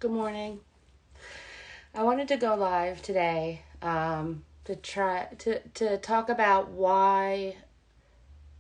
Good morning. I wanted to go live today to try to talk about why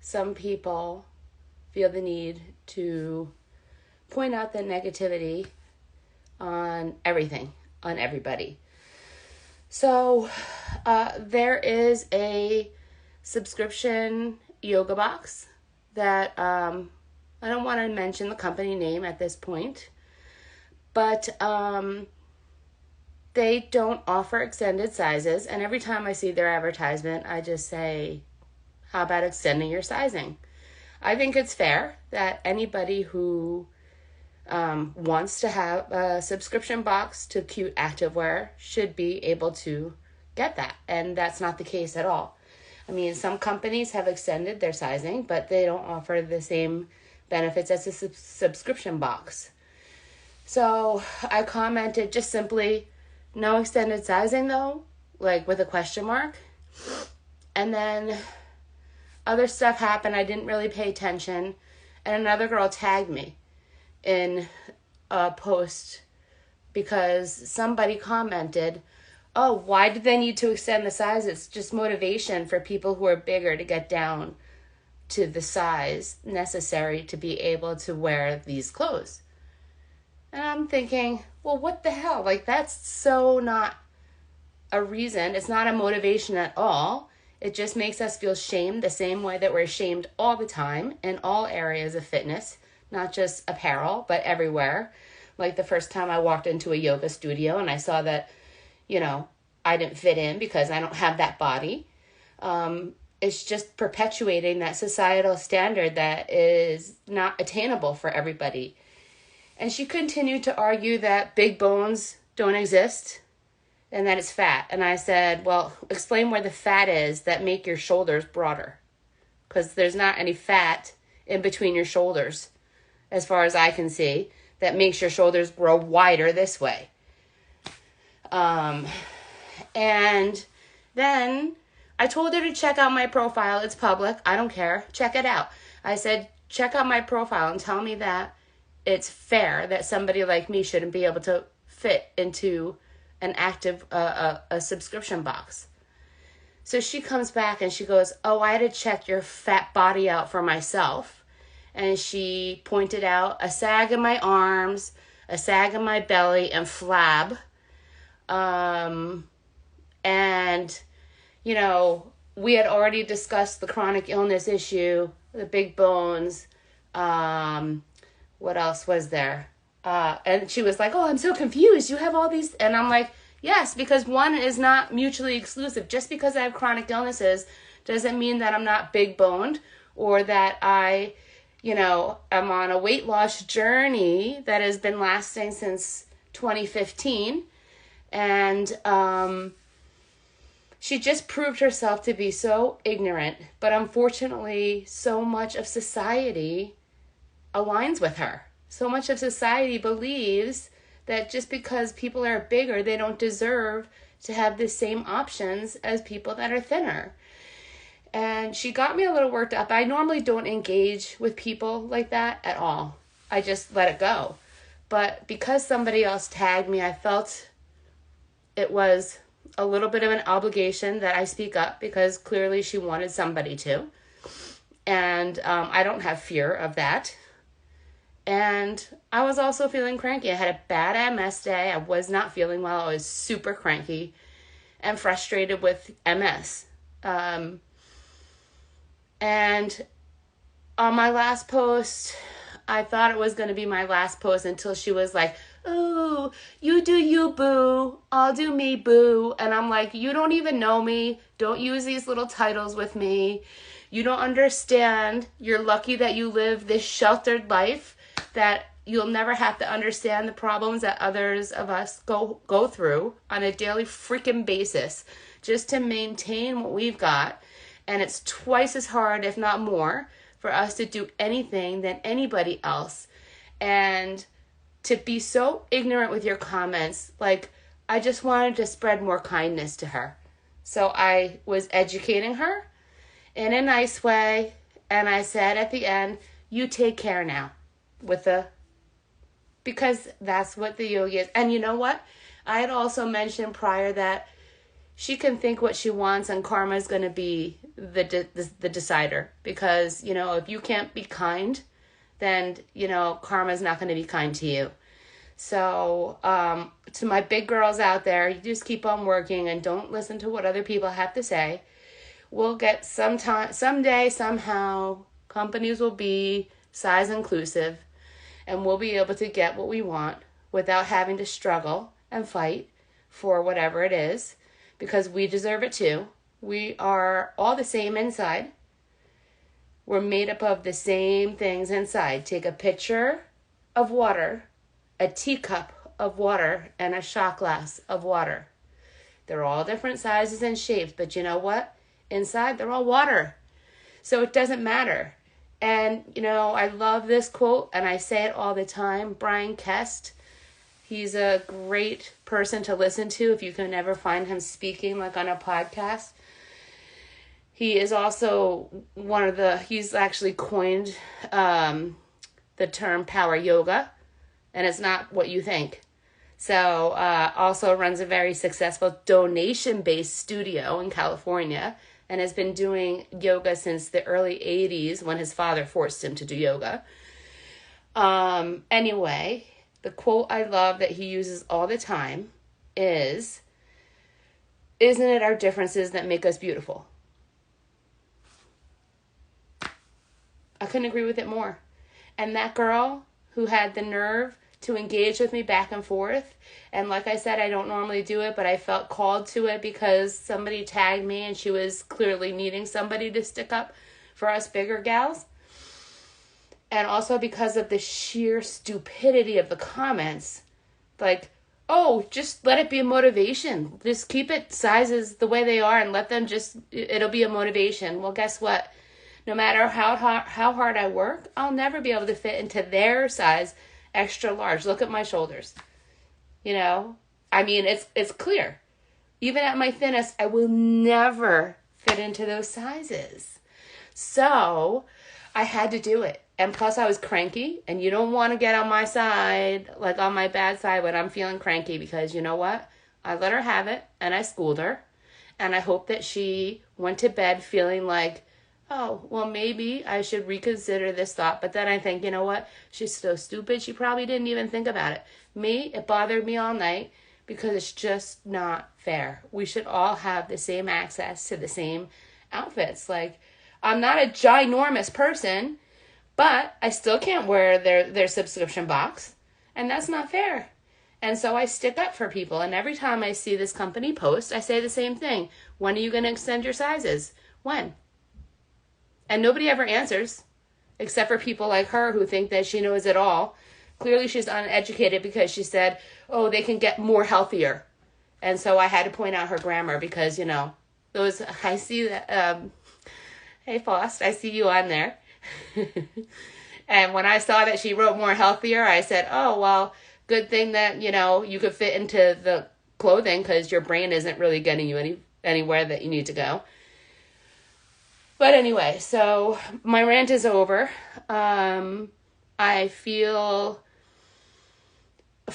some people feel the need to point out the negativity on everything, on everybody. So there is a subscription yoga box that I don't want to mention the company name at this point, but they don't offer extended sizes, and every time I see their advertisement, I just say, how about extending your sizing? I think it's fair that anybody who wants to have a subscription box to cute activewear should be able to get that, and that's not the case at all. I mean, some companies have extended their sizing, but they don't offer the same benefits as a subscription box. So I commented just simply, no extended sizing though, like with a question mark. And then other stuff happened. I didn't really pay attention. And another girl tagged me in a post because somebody commented, oh, why do they need to extend the size? It's just motivation for people who are bigger to get down to the size necessary to be able to wear these clothes. And I'm thinking, well, what the hell? Like, that's so not a reason. It's not a motivation at all. It just makes us feel shamed the same way that we're shamed all the time in all areas of fitness, not just apparel, but everywhere. Like the first time I walked into a yoga studio and I saw that, I didn't fit in because I don't have that body. It's just perpetuating that societal standard that is not attainable for everybody. And she continued to argue that big bones don't exist and that it's fat. And I said, well, explain where the fat is that make your shoulders broader. Because there's not any fat in between your shoulders, as far as I can see, that makes your shoulders grow wider this way. And then I told her to check out my profile. It's public. I don't care. Check it out. I said, check out my profile and tell me that it's fair that somebody like me shouldn't be able to fit into an active a subscription box. So she comes back and she goes, oh, I had to check your fat body out for myself. And she pointed out a sag in my arms, a sag in my belly, and flab. And, we had already discussed the chronic illness issue, the big bones. What else was there? And she was like, oh, I'm so confused. You have all these. And I'm like, yes, because one is not mutually exclusive. Just because I have chronic illnesses doesn't mean that I'm not big boned or that I, am on a weight loss journey that has been lasting since 2015. And she just proved herself to be so ignorant. But unfortunately, so much of society aligns with her. So much of society believes that just because people are bigger, they don't deserve to have the same options as people that are thinner. And she got me a little worked up. I normally don't engage with people like that at all. I just let it go. But because somebody else tagged me, I felt it was a little bit of an obligation that I speak up because clearly she wanted somebody to. And I don't have fear of that. And I was also feeling cranky. I had a bad MS day. I was not feeling well. I was super cranky and frustrated with MS. And on my last post, I thought it was going to be my last post until she was like, ooh, you do you, boo. I'll do me, boo. And I'm like, you don't even know me. Don't use these little titles with me. You don't understand. You're lucky that you live this sheltered life, that you'll never have to understand the problems that others of us go through on a daily freaking basis just to maintain what we've got. And it's twice as hard, if not more, for us to do anything than anybody else. And to be so ignorant with your comments, like, I just wanted to spread more kindness to her. So I was educating her in a nice way. And I said at the end, you take care now, with a because that's what the yogi is. And you know what? I had also mentioned prior that she can think what she wants and karma is going to be the decider. Because, you know, if you can't be kind, then, you know, karma is not going to be kind to you. So to my big girls out there, you just keep on working and don't listen to what other people have to say. We'll get someday, somehow, companies will be size inclusive and we'll be able to get what we want without having to struggle and fight for whatever it is, because we deserve it too. We are all the same inside. We're made up of the same things inside. Take a pitcher of water, a teacup of water, and a shot glass of water. They're all different sizes and shapes, but you know what? Inside, they're all water. So it doesn't matter. And, you know, I love this quote, and I say it all the time. Brian Kest, he's a great person to listen to if you can ever find him speaking, like on a podcast. He is also he's actually coined the term power yoga, and it's not what you think. So also runs a very successful donation-based studio in California and has been doing yoga since the early 80s when his father forced him to do yoga. Anyway, the quote I love that he uses all the time is, "Isn't it our differences that make us beautiful?" I couldn't agree with it more. And that girl who had the nerve to engage with me back and forth, and like I said, I don't normally do it, but I felt called to it because somebody tagged me and she was clearly needing somebody to stick up for us bigger gals. And also because of the sheer stupidity of the comments. Like, oh, just let it be a motivation. Just keep it sizes the way they are and let them it'll be a motivation. Well, guess what? No matter how hard I work, I'll never be able to fit into their size extra large. Look at my shoulders. You know? I mean, it's clear. Even at my thinnest, I will never fit into those sizes. So I had to do it. And plus I was cranky, and you don't want to get on my side, like on my bad side when I'm feeling cranky, because you know what? I let her have it and I schooled her. And I hope that she went to bed feeling like, oh, well, maybe I should reconsider this thought. But then I think, you know what? She's so stupid. She probably didn't even think about it. Me, it bothered me all night because it's just not fair. We should all have the same access to the same outfits. Like, I'm not a ginormous person, but I still can't wear their subscription box. And that's not fair. And so I stick up for people. And every time I see this company post, I say the same thing. When are you going to extend your sizes? When? And nobody ever answers, except for people like her who think that she knows it all. Clearly she's uneducated because she said, oh, they can get more healthier. And so I had to point out her grammar because, you know, I see that, hey, Faust, I see you on there. And when I saw that she wrote more healthier, I said, oh, well, good thing that, you know, you could fit into the clothing because your brain isn't really getting you anywhere that you need to go. But anyway, so my rant is over. I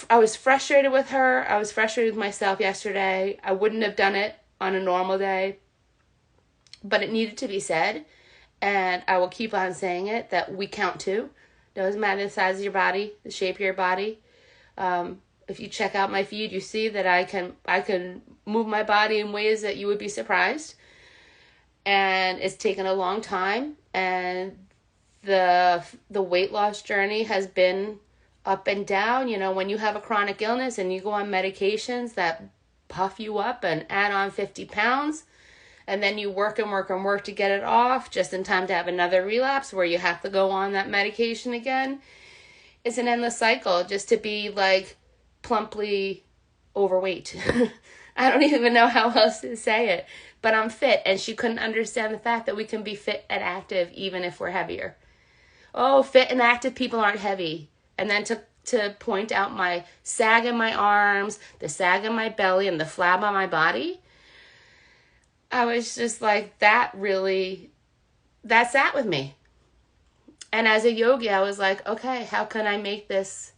was frustrated with her. I was frustrated with myself yesterday. I wouldn't have done it on a normal day, but it needed to be said. And I will keep on saying it, that we count too. Doesn't matter the size of your body, the shape of your body. If you check out my feed, you see that I can move my body in ways that you would be surprised. And it's taken a long time, and the weight loss journey has been up and down. You know, when you have a chronic illness and you go on medications that puff you up and add on 50 pounds, and then you work and work and work to get it off just in time to have another relapse where you have to go on that medication again. It's an endless cycle just to be like plumply overweight. I don't even know how else to say it. But I'm fit, and she couldn't understand the fact that we can be fit and active even if we're heavier. Oh, fit and active people aren't heavy. And then to point out my sag in my arms, the sag in my belly, and the flab on my body, I was just like, that sat with me. And as a yogi, I was like, okay, how can I make this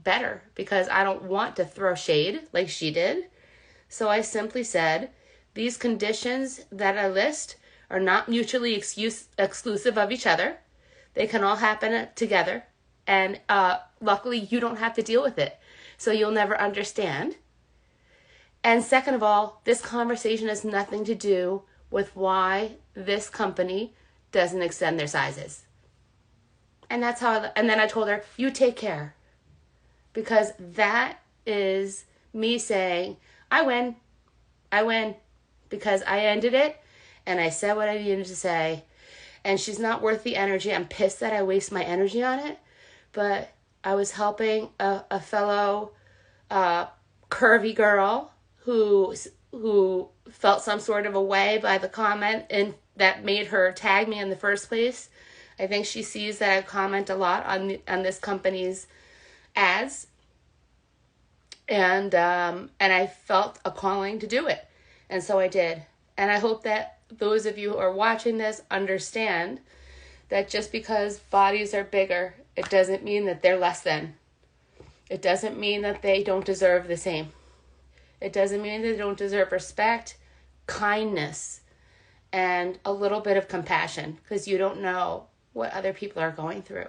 better, because I don't want to throw shade like she did. So I simply said, these conditions that I list are not mutually exclusive of each other. They can all happen together. And luckily, you don't have to deal with it. So you'll never understand. And second of all, this conversation has nothing to do with why this company doesn't extend their sizes. And that's how, and then I told her, you take care. Because that is me saying, I win. Because I ended it and I said what I needed to say. And she's not worth the energy. I'm pissed that I waste my energy on it. But I was helping a fellow curvy girl who felt some sort of a way by the comment and that made her tag me in the first place. I think she sees that I comment a lot on this company's ads, and I felt a calling to do it, and so I did. And I hope that those of you who are watching this understand that just because bodies are bigger, it doesn't mean that they're less than. It doesn't mean that they don't deserve the same. It doesn't mean that they don't deserve respect, kindness, and a little bit of compassion, because you don't know what other people are going through.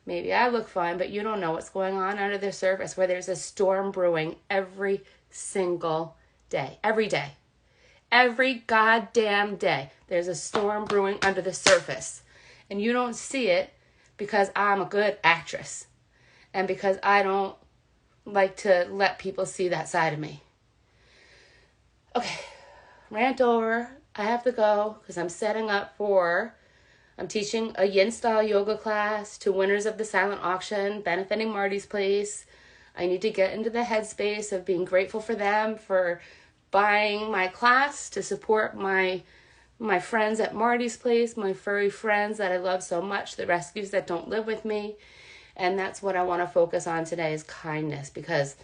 Maybe I look fine, but you don't know what's going on under the surface, where there's a storm brewing every single day. Every day. Every goddamn day. There's a storm brewing under the surface. And you don't see it because I'm a good actress. And because I don't like to let people see that side of me. Okay, rant over. I have to go because I'm teaching a yin-style yoga class to winners of the silent auction, benefiting Marty's Place. I need to get into the headspace of being grateful for them for buying my class to support my friends at Marty's Place, my furry friends that I love so much, the rescues that don't live with me. And that's what I want to focus on today, is kindness, because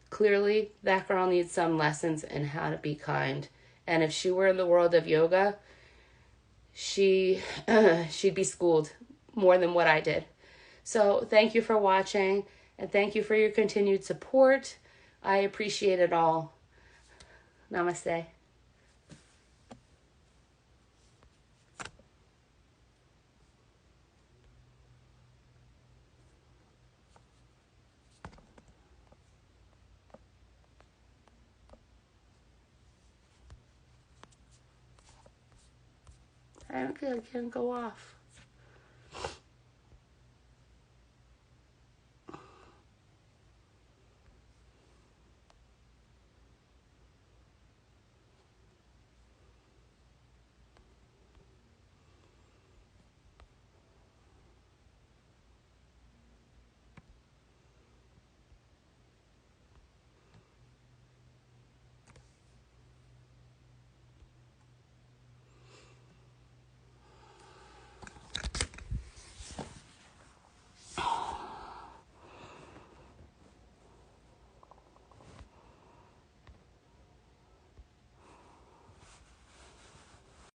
clearly that girl needs some lessons in how to be kind. And if she were in the world of yoga, she'd be schooled more than what I did. So thank you for watching, and thank you for your continued support. I appreciate it all. Namaste. I can't go off.